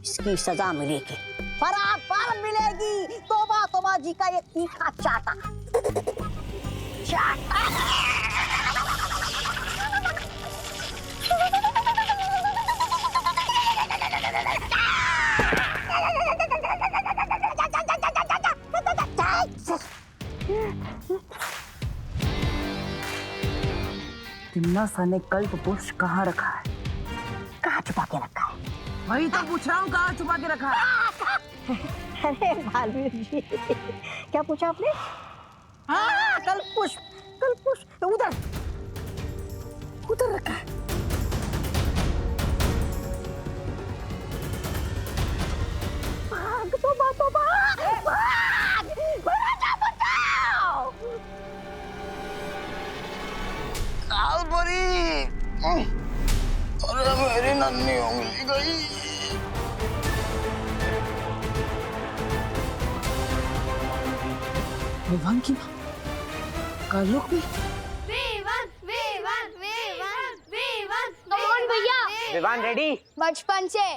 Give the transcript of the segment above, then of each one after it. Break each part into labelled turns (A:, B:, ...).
A: इसकी सजा मिलेगी, बराबर मिलेगी। तोबा तोबा जी का ये तीखा चाटा चाटा। तिम्नासा ने कल्प पुष्प कहाँ रखा है? कहाँ छुपा के रखा है?
B: वही तो पूछ रहा हूँ, कहाँ छुपा के रखा है?
A: अरे बालवीर जी, क्या पूछा आपने? हाँ, कल्प पुष्प उधर उधर रखा है। भाग तो भाग, बचाओ बचाओ।
C: कालबरी, अरे मेरी नन्ही उंगली गई।
B: विवान की माँ, कालोक भी।
D: कौन भैया?
C: विवान रेडी?
D: बचपन से।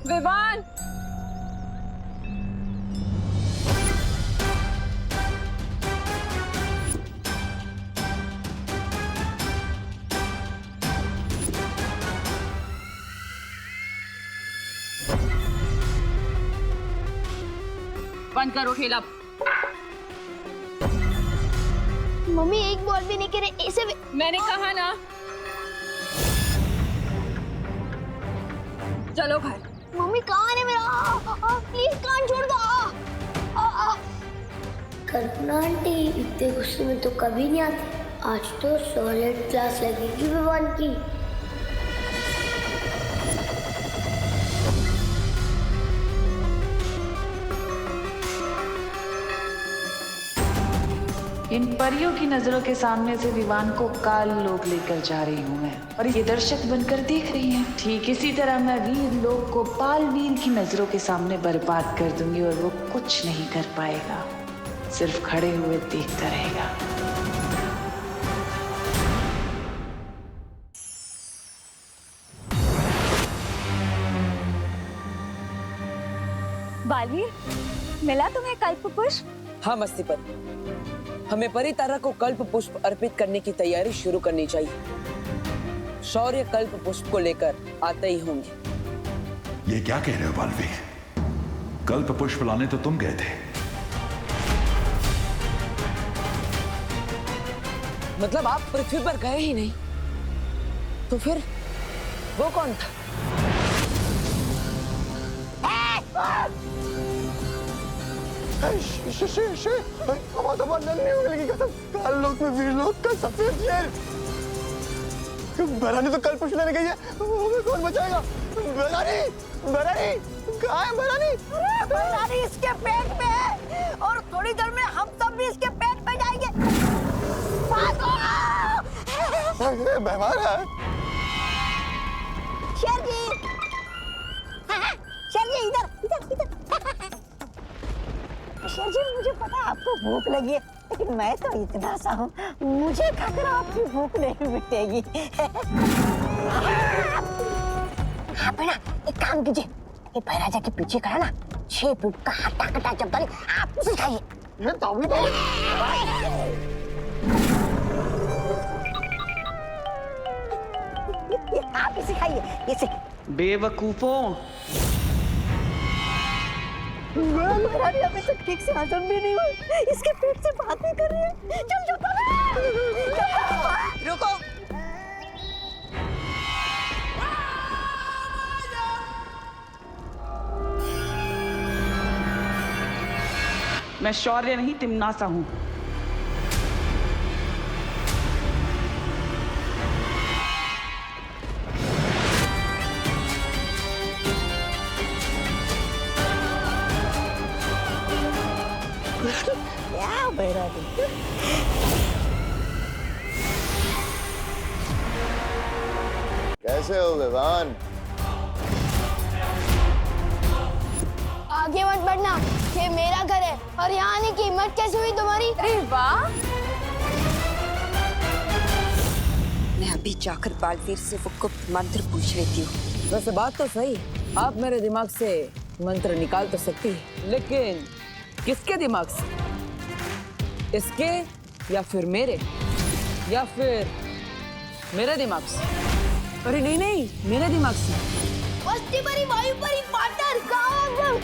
B: विवान, बंद करो खेल अब।
D: मम्मी एक बॉल भी नहीं करे ऐसे
B: मैंने कहा ना, चलो घर।
D: मम्मी कान है मेरा, प्लीज कान छोड़ दो।
E: कल्पना आंटी इतने गुस्से में तो कभी नहीं आती। आज तो सॉलिड क्लास लगेगी विवान की।
F: इन परियों की नजरों के सामने से विवान को काल लोक लेकर जा रही हूँ मैं, और ये दर्शक बनकर देख रही हैं। ठीक इसी तरह मैं वीर लोक को पाल वीर की नजरों के सामने बर्बाद कर दूंगी, और वो कुछ नहीं कर पाएगा, सिर्फ खड़े हुए देखता रहेगा।
G: बालवीर, मिला तुम्हें कल्प पुष्प?
B: हाँ मस्ती पर, हमें परितारा को कल्प पुष्प अर्पित करने की तैयारी शुरू करनी चाहिए। शौर्य कल्प पुष्प को लेकर आते ही होंगे।
H: ये क्या कह रहे हो बालवीर? कल्प पुष्प लाने तो तुम गए थे।
B: मतलब आप पृथ्वी पर गए ही नहीं, तो फिर वो कौन था?
C: काल लोक में वीर लोक का सफेद शेर। बरानी तो कल पुष्प लेने गई है, हमें कौन बचाएगा? बरानी, बरानी, कहाँ है बरानी?
A: बरानी इसके पेट में है, और थोड़ी देर में हम सब भी इसके पेट में जाएंगे।
C: बीमार है।
A: शेर जी, शेर जी इधर इधर इधर। शेर जी, मुझे पता है आपको भूख लगी है, लेकिन मैं तो इतना सा हूँ, मुझे खाकर आपकी भूख नहीं मिटेगी। हाँ बेटा, एक काम कीजिए, ये बैराजा के पीछे खड़ा ना 6 फुट का हट्टा कट्टा चप्पल, आप उसे खाइए।
C: ये ताऊ तो
A: आप इसे खाइए, इसे।
F: बेवकूफों,
A: महारानी अभी तक ठीक से हजम भी नहीं हुआ, इसके पेट से बातें कर रही है। चल
B: रुको,
F: मैं शौर्य नहीं तिम्नासा हूँ।
A: क्या बैरानी?
C: कैसे हो विवान?
D: आगे मत बढ़ना, ये मेरा घर है और यहाँ आने की हिम्मत कैसे हुई तुम्हारी?
G: अरे वाह,
A: मैं अभी जाकर बालवीर से वो गुप्त मंत्र पूछ लेती हूँ।
B: वैसे बात तो सही, आप मेरे दिमाग से मंत्र निकाल तो सकती है, लेकिन किसके दिमाग से? इसके या फिर मेरे, या फिर मेरे दिमाग से? अरे नहीं नहीं, मेरे दिमाग से।
D: वस्ती परी, वायु परी, पार्टनर, कहाँ?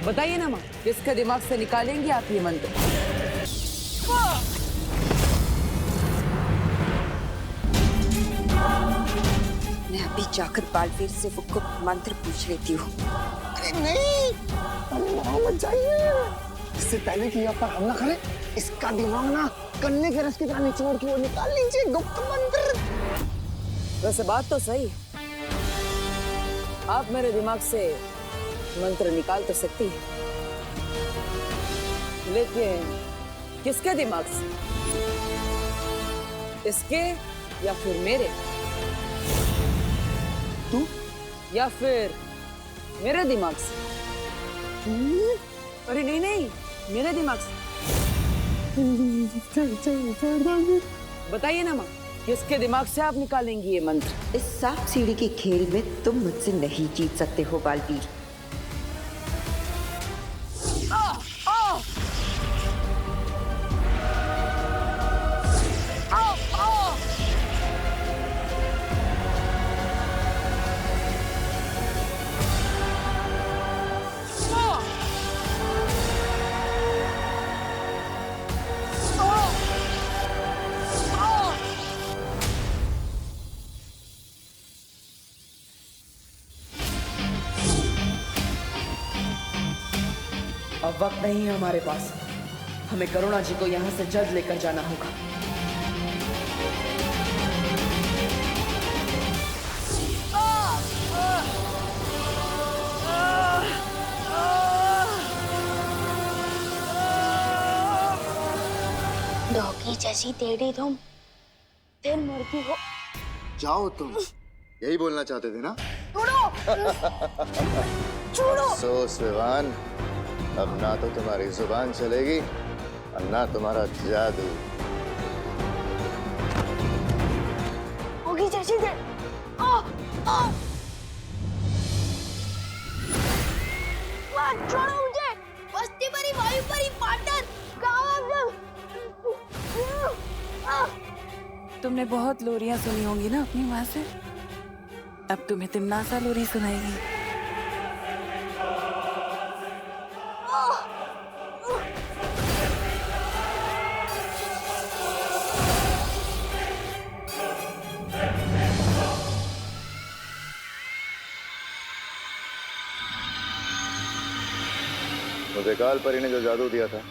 B: बताइए ना माँ, किसके दिमाग से निकालेंगे आप ये मंत्र?
A: मैं अभी जाकर बालवीर से वो गुप्त मंत्र पूछ लेती हूँ।
C: अरे नहीं, मत जाइए। इससे पहले कि आप पर हमला करे, इसका दिमाग ना कन्ने के रस की तरह निचोड़ के वो निकाल लीजिए गुप्त मंत्र।
B: वैसे बात तो सही, आप मेरे दिमाग से मंत्र निकाल तो सकती है, लेकिन किसके दिमाग से? इसके या फिर मेरे?
C: तू?
B: या फिर मेरे दिमाग से? अरे नहीं नहीं, मेरे दिमाग से। बताइए ना माँ, किसके दिमाग से आप निकालेंगी ये मंत्र?
A: इस सांप सीढ़ी के खेल में तुम मुझसे नहीं जीत सकते हो बालवीर।
B: अब वक्त नहीं है हमारे पास, हमें करुणा जी को यहाँ से जल्द लेकर जाना होगा।
D: डॉगी जैसी टेढ़ी तुम, फिर मुर्गी हो।
C: जाओ तुम, यही बोलना चाहते थे ना?
D: छोड़ो।
C: अफसोस विवान, अब ना तो तुम्हारी जुबान चलेगी और ना तुम्हारा जादू।
D: डॉगी जैसी टेढ़ी। छोड़ो मुझे। वस्ती परी, वायु परी, पार्टनर, कहाँ?
F: तुमने बहुत लोरियां सुनी होंगी ना अपनी माँ से, अब तुम्हें तिमनासा लोरी सुनाएगी।
C: मुझे काल परी ने जो जादू दिया था,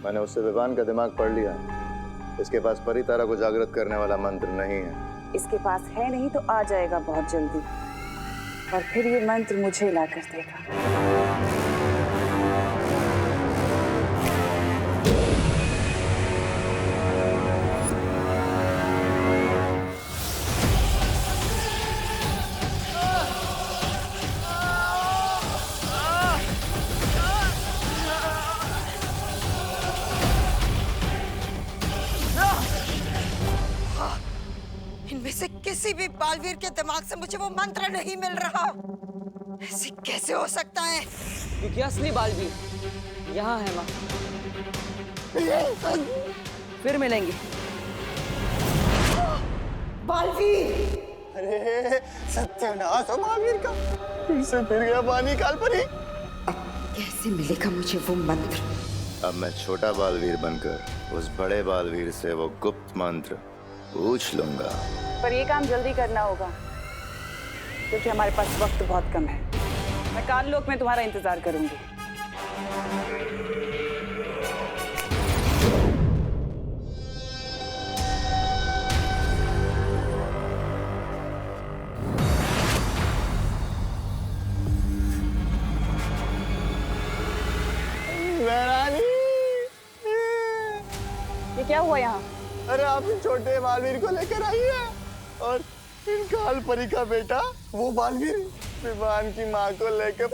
C: मैंने उससे विवान का दिमाग पढ़ लिया। इसके पास परी तारा को जागृत करने वाला मंत्र नहीं है।
F: इसके पास है नहीं तो आ जाएगा बहुत जल्दी, और फिर ये मंत्र मुझे ला कर देगा।
A: इनमें से किसी भी बालवीर के दिमाग से मुझे वो मंत्र नहीं मिल रहा। ऐसे कैसे हो सकता है?
B: क्योंकि असली बालवीर यहाँ है माँ। फिर मिलेंगे।
A: बालवीर!
C: अरे सत्यानाश हो बालवीर का, फिर से फिर गया पानी काल परी।
A: अब कैसे मिलेगा मुझे वो मंत्र?
C: अब मैं छोटा बालवीर बनकर उस बड़े बालवीर से वो गुप्त मंत्र पूछ लूंगा।
F: पर ये काम जल्दी करना होगा, क्योंकि हमारे पास वक्त बहुत कम है। मैं काल लोक में तुम्हारा इंतजार करूंगी। ये क्या हुआ यहाँ?
C: अरे आप छोटे बालवीर को लेकर आई है और इन काल परी का बेटा वो बालवीर विवान की माँ को लेकर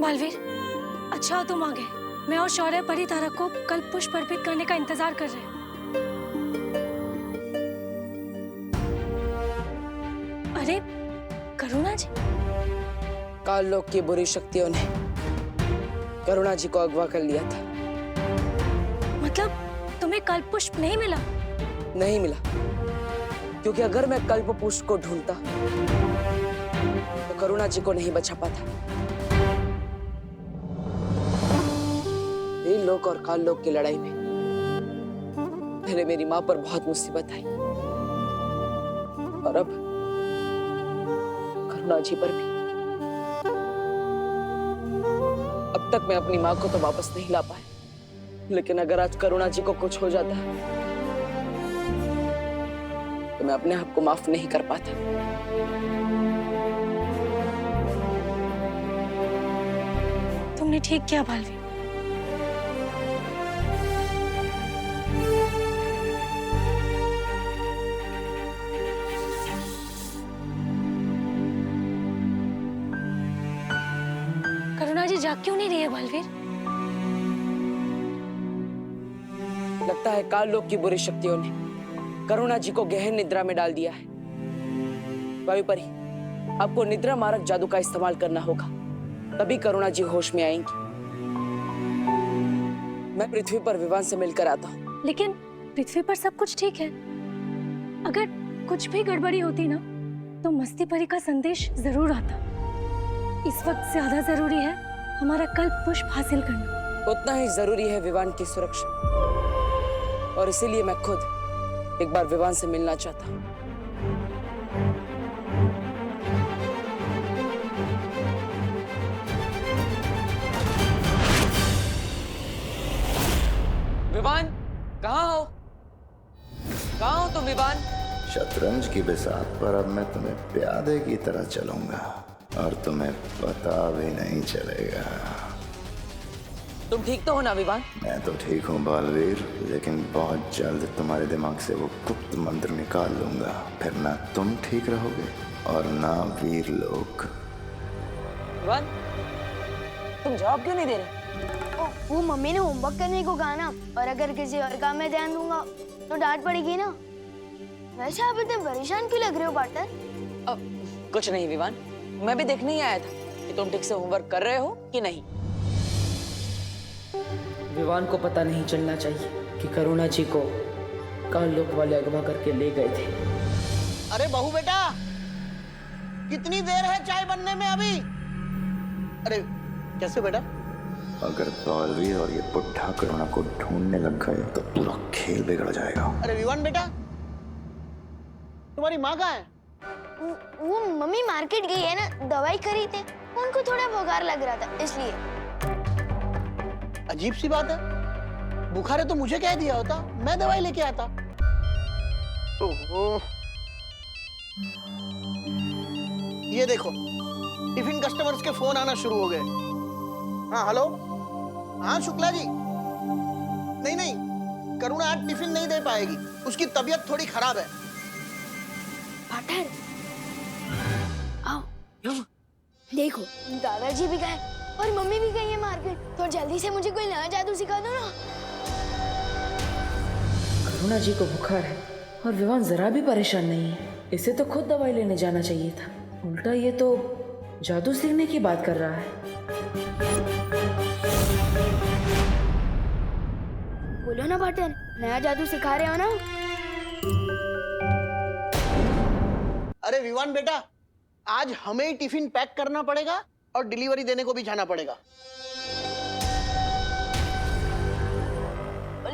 I: बालवीर, अच्छा हो तुम आ गए। मैं और शौर्य परी तारा को कल पुष्प अर्पित करने का इंतजार कर रहे हैं। अरे करुणा जी,
B: काल लोक की बुरी शक्तियों ने करुणा जी को अगवा कर लिया था।
I: मतलब तुम्हें कल्प पुष्प नहीं मिला?
B: नहीं मिला, क्योंकि अगर मैं कल्प पुष्प को ढूंढता तो करुणा जी को नहीं बचा पाता। लोक और काल लोक की लड़ाई में पहले मेरी मां पर बहुत मुसीबत आई और अब करुणा जी पर भी। अब तक मैं अपनी मां को तो वापस नहीं ला पाया, लेकिन अगर आज करुणा जी को कुछ हो जाता तो मैं अपने आप को माफ नहीं कर पाता।
I: तुमने ठीक किया बालवीर। करुणा जी जाग क्यों नहीं रही है बालवीर?
B: लगता है काल लोक की बुरी शक्तियों ने करुणा जी को गहन निद्रा में डाल दिया है। वायु परी, आपको निद्रा मारक जादू का इस्तेमाल करना होगा, तभी करुणा जी होश में आएंगी। मैं पृथ्वी पर विवान से मिलकर आता हूँ।
I: लेकिन पृथ्वी पर सब कुछ ठीक है। अगर कुछ भी गड़बड़ी होती ना तो मस्ती परी का संदेश जरूर आता। इस वक्त ज्यादा जरूरी है हमारा कल्प पुष्प हासिल करना।
B: उतना ही जरूरी है विवान की सुरक्षा, और इसीलिए मैं खुद एक बार विवान से मिलना चाहता हूँ। विवान, कहाँ हो? कहाँ हो तुम विवान?
J: शतरंज की बिसात पर अब मैं तुम्हें प्यादे की तरह चलूंगा और तुम्हें पता भी नहीं चलेगा।
B: तुम ठीक तो हो ना विवान?
J: मैं तो ठीक हूँ बालवीर, लेकिन बहुत जल्द तुम्हारे दिमाग से वो गुप्त मंत्र निकाल लूंगा। फिर ना तुम ठीक रहोगे और ना वीर लोग।
B: विवान, तुम जवाब क्यों नहीं दे रहे?
E: वो मम्मी ने होमवर्क करने को कहा ना, और अगर किसी और काम में ध्यान दूंगा तो डांट पड़ेगी ना। वैसे आप इतने परेशान क्यों लग रहे हो पार्टनर?
B: कुछ नहीं विवान, मैं भी देखने ही आया था कि तुम ठीक से होमवर्क कर रहे हो कि नहीं। विवान को पता नहीं चलना चाहिए कि करुणा जी को काल लोक वाले अगवा करके ले गए थे।
K: अरे बहू बेटा, कितनी देर है चाय बनने में अभी? अरे कैसे बेटा?
J: अगर बालवीर और ये पुट्ठा करुणा को ढूंढने लग गए तो पूरा खेल बिगड़ जाएगा।
K: अरे विवान बेटा, तुम्हारी माँ कहाँ है?
E: वो मम्मी मार्केट गई है ना, दवाई खरीदने। उनको थोड़ा बुखार लग रहा था इसलिए।
K: अजीब सी बात है, बुखार है तो मुझे कह दिया होता, मैं दवाई लेके आता। ओहो, ये देखो टिफिन कस्टमर्स के फोन आना शुरू हो गए। हाँ हेलो, हाँ शुक्ला जी। नहीं, करुणा आज टिफिन नहीं दे पाएगी, उसकी तबीयत थोड़ी खराब है।
E: पार्टनर आओ, देखो दादाजी भी गए और मम्मी भी गई है मार्केट, तो जल्दी से मुझे कोई नया जादू सिखा दो ना।
B: करुणा जी को बुखार है और विवान जरा भी परेशान नहीं है। इसे तो खुद दवाई लेने जाना चाहिए था, उल्टा ये तो जादू सीखने की बात कर रहा है।
E: बोलो ना पार्टनर, नया जादू सिखा रहे हो ना?
K: अरे विवान बेटा, आज हमें ही टिफिन पैक करना पड़ेगा और डिलीवरी देने को भी जाना पड़ेगा।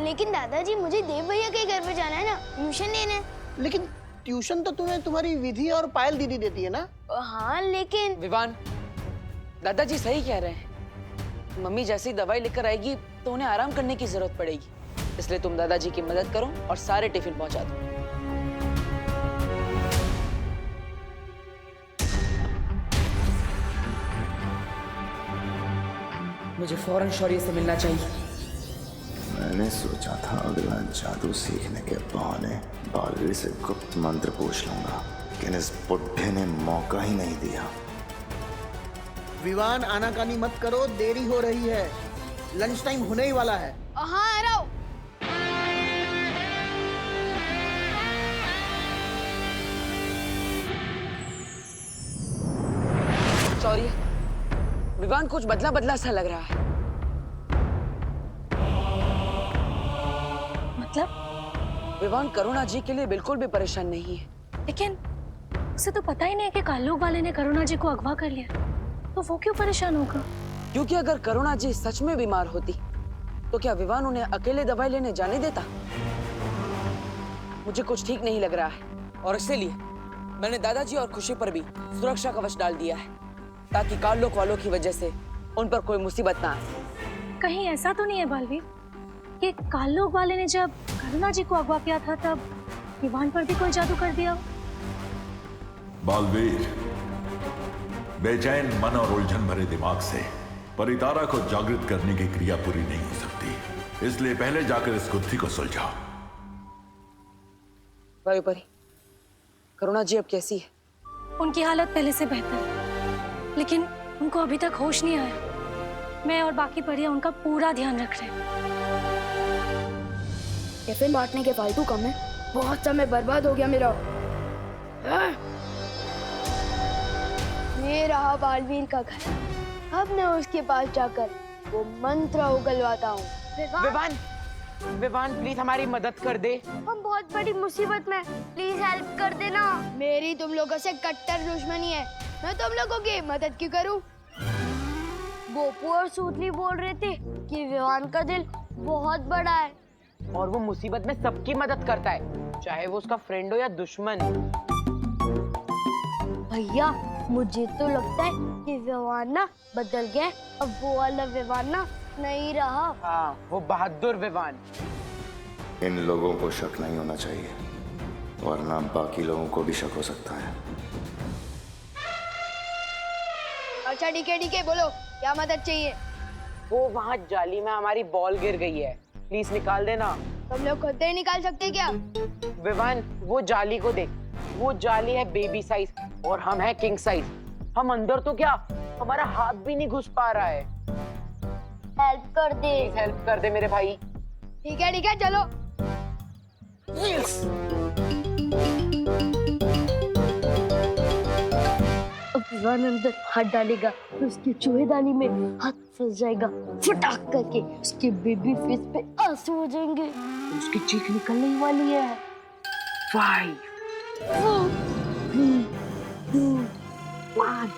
E: लेकिन दादाजी मुझे देव भैया के घर पे जाना है ना, ट्यूशन लेने।
K: लेकिन ट्यूशन तो तुम्हें तुम्हारी विधि और पायल दीदी देती है ना?
E: हाँ लेकिन
B: विवान, दादाजी सही कह रहे हैं। मम्मी जैसे ही दवाई लेकर आएगी तो उन्हें आराम करने की जरूरत पड़ेगी। इसलिए तुम दादाजी की मदद करो और सारे टिफिन पहुंचा दो। मुझे फौरन शौर्य से मिलना चाहिए।
J: मैंने सोचा था अगला जादू सीखने के बहाने बालवीर से गुप्त मंत्र पूछ लूंगा, लेकिन इस बुढ़े ने मौका ही नहीं दिया।
K: विवान आनाकानी मत करो, देरी हो रही है, लंच टाइम होने ही वाला है।
E: हाँ आ रहा हूँ।
B: शौर्य, विवान कुछ बदला बदला सा लग रहा है।
I: मतलब?
B: विवान करुणा जी के लिए बिल्कुल भी परेशान नहीं है।
I: लेकिन उसे तो पता ही नहीं है कि काल्लूक वाले ने करुणा जी को अगवा कर लिया, तो वो क्यों परेशान होगा?
B: क्योंकि अगर करुणा जी सच में बीमार होती तो क्या विवान उन्हें अकेले दवाई लेने जाने देता? मुझे कुछ ठीक नहीं लग रहा है और इसीलिए मैंने दादाजी और खुशी पर भी सुरक्षा कवच डाल दिया है, ताकि काल्लूक वालों की वजह से उन पर कोई मुसीबत ना आए।
I: कहीं ऐसा तो नहीं है बालवीर कि काल्लूक वाले ने जब करुणा जी को अगवा किया था तब विवान पर भी कोई जादू कर दिया?
H: बालवीर, बेचैन मन और उलझन भरे दिमाग से परितारा को जागृत करने की क्रिया पूरी नहीं हो सकती, इसलिए पहले जाकर इस गुत्थी को सुलझाओ।
B: वायुपरी, करुणा जी अब कैसी है?
I: उनकी हालत पहले से बेहतर है, लेकिन उनको अभी तक होश नहीं आया। मैं और बाकी परियां उनका पूरा ध्यान रख रहे हैं।
E: टिफिन बांटने के फालतू काम में बहुत समय बर्बाद हो गया मेरा। ये रहा बालवीर का घर। अब मैं उसके पास जाकर वो मंत्र उगलवाता हूँ।
B: विवान प्लीज हमारी मदद कर दे।
E: हम बहुत बड़ी मुसीबत में, प्लीज हेल्प कर देना। मेरी तुम लोगों से कट्टर दुश्मनी है, मैं तुम लोगों की मदद क्यों करूं? बोपू और सूतली बोल रहे थे कि विवान का दिल बहुत बड़ा है
B: और वो मुसीबत में सबकी मदद करता है, चाहे वो उसका फ्रेंड हो या दुश्मन।
E: भैया मुझे तो लगता है कि विवान ना बदल गया, अब वो वाला विवान ना नहीं रहा।
B: हाँ, वो बहादुर विवान।
J: इन लोगों को शक नहीं होना चाहिए, वरना बाकी लोगों को भी शक हो सकता है।
E: अच्छा ठीक है, बोलो क्या मदद चाहिए?
B: वो वहाँ जाली में हमारी बॉल गिर गई है, प्लीज निकाल देना।
E: तुम लोग खुद नहीं निकाल सकते क्या?
B: विवान, वो जाली को देख, वो जाली है बेबी साइज और हम है किंग साइज। हम अंदर तो क्या, हमारा हाथ भी नहीं घुस पा रहा है।
E: हेल्प कर दे।
B: प्लीज हेल्प कर दे मेरे भाई।
E: ठीक है चलो। अब विवान अंदर हाथ डालेगा तो उसकी चूहेदानी में हाथ फंस जाएगा, फटाक करके उसके बेबी फेस पे आंसू हो जाएंगे, उसकी चीख निकलने ही वाली है।
B: 5
E: 4 3 2 1।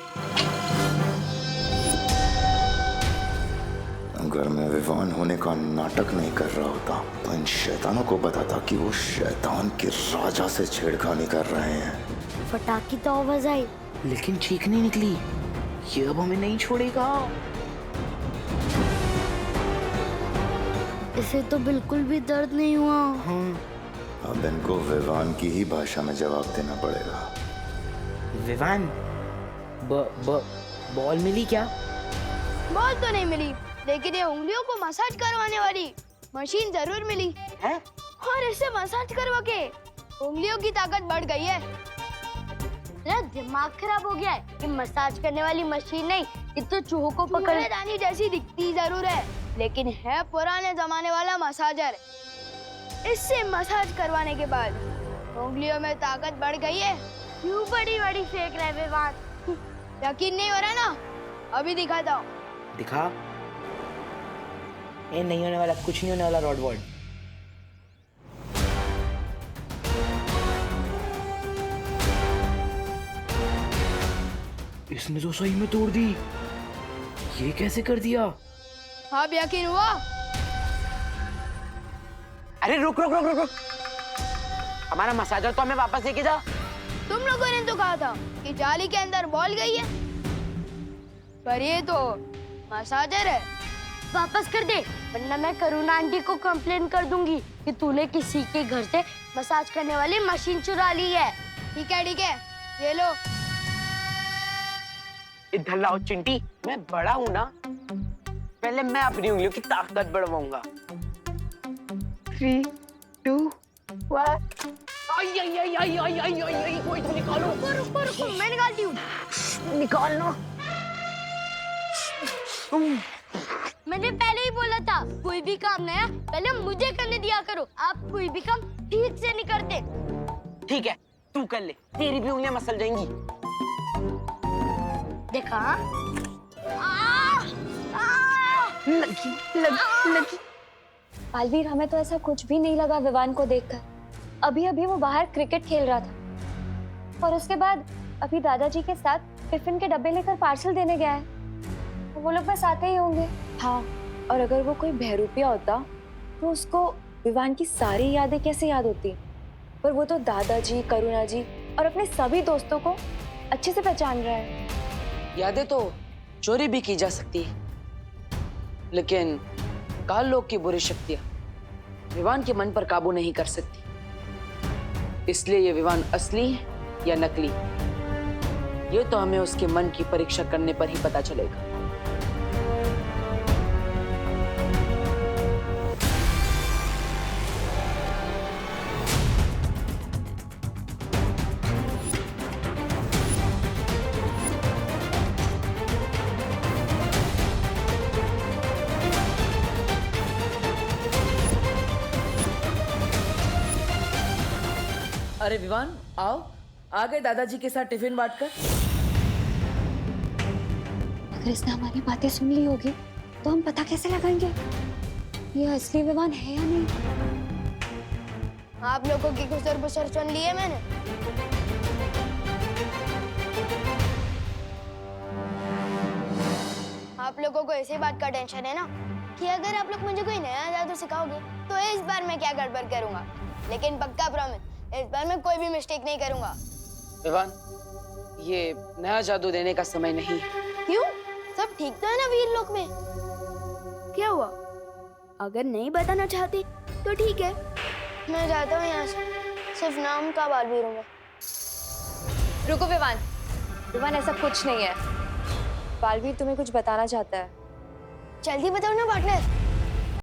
J: अगर मैं विवान होने का नाटक नहीं कर रहा होता तो इन शैतानों को बताता कि वो शैतान के राजा से छेड़खानी कर रहे हैं।
E: फटाकी तो आवाज आई,
B: लेकिन चीख नहीं निकली। ये अब हमें नहीं छोड़ेगा।
E: इसे तो बिल्कुल भी दर्द नहीं हुआ।
J: अब इनको विवान की ही भाषा में जवाब देना पड़ेगा।
B: विवान, बॉल मिली क्या?
E: बॉल तो नहीं मिली, लेकिन ये उंगलियों को मसाज करवाने वाली मशीन जरूर मिली
B: है?
E: और इससे मसाज करवा के उंगलियों की ताकत बढ़ गई है। मेरा दिमाग खराब हो गया है। ये मसाज करने वाली मशीन नहीं, ये तो चूहों को पकड़ने जैसी दिखती जरूर है, लेकिन है पुराने जमाने वाला मसाजर। इससे मसाज करवाने के बाद उंगलियों में ताकत बढ़ गई है। क्यों बड़ी बड़ी फेंक रहे विवान? यकीन नहीं हो रहा ना? अभी दिखाता हूँ।
B: दिखा। ये नहीं होने वाला, कुछ नहीं होने वाला रॉडवर्ड। इसने तो सही में तोड़ दी। ये कैसे कर दिया?
E: अब यकीन हुआ?
B: अरे रुक। हमारा मसाजर तो हमें वापस लेके जा।
E: तुम लोगों ने तो कहा था कि जाली के अंदर बॉल गई है, पर ये तो मसाजर है। वापस कर दे। वरना मैं करुणा आंटी को कंप्लेन कर दूंगी कि तूने किसी के घर से मसाज करने वाली मशीन चुरा ली है। ठीक है, ये लो।
L: इधर लाओ चिंटी, मैं बड़ा हूँ ना, पहले मैं अपनी उंगलियों की ताकत बढ़वाऊंगा। 3, 2, 1। कोई तो निकालो।
E: रुको, मैं निकालती हूँ।
A: निकालना।
E: मैंने पहले ही बोला था, कोई भी काम नया पहले मुझे करने दिया करो। आप कोई भी काम ठीक से नहीं करते।
L: ठीक है, तू कर ले, तेरी भी उंगलियां मसल जाएंगी।
E: देखा?
G: लगी। बालवीर, हमें तो ऐसा कुछ भी नहीं लगा विवान को देखकर। अभी वो बाहर क्रिकेट खेल रहा था और उसके बाद अभी दादाजी के साथ टिफिन के डब्बे लेकर पार्सल देने गया है। वो लोग बस आते ही होंगे।
F: हाँ, और अगर वो कोई बहरूपिया होता तो उसको विवान की सारी यादें कैसे याद होती? पर वो तो दादाजी, करुणा जी और अपने सभी दोस्तों को अच्छे से पहचान रहा है।
B: यादें तो चोरी भी की जा सकती है, लेकिन काल लोग की बुरी शक्तियां विवान के मन पर काबू नहीं कर सकती। इसलिए ये विवान असली है या नकली, ये तो हमें उसके मन की परीक्षा करने पर ही पता चलेगा। अरे विवान, आओ, आ गए दादाजी के साथ टिफिन बांटकर।
G: अगर इसने हमारी बातें सुन ली होगी तो हम पता कैसे लगाएंगे ये असली विवान है या नहीं?
E: आप लोगों की गुसर बुसर सुन ली है मैंने। आप लोगों को इसी बात का टेंशन है ना कि अगर आप लोग मुझे कोई नया जादू सिखाओगे तो इस बार मैं क्या गड़बड़ करूंगा, लेकिन पक्का प्रॉमिस, इस बार मैं कोई भी मिस्टेक नहीं करूंगा।
B: विवान, ये नया जादू देने का समय नहीं है।
E: क्यों? सब ठीक तो है ना वीर लोक में? क्या हुआ? अगर नहीं बताना चाहती तो ठीक है, मैं जाता हूँ यहाँ से। सिर्फ नाम का बालवीर हूँ मैं।
F: रुको विवान, विवान ऐसा कुछ नहीं है। बालवीर तुम्हें कुछ बताना चाहता है।
E: जल्दी बताओ ना पार्टनर।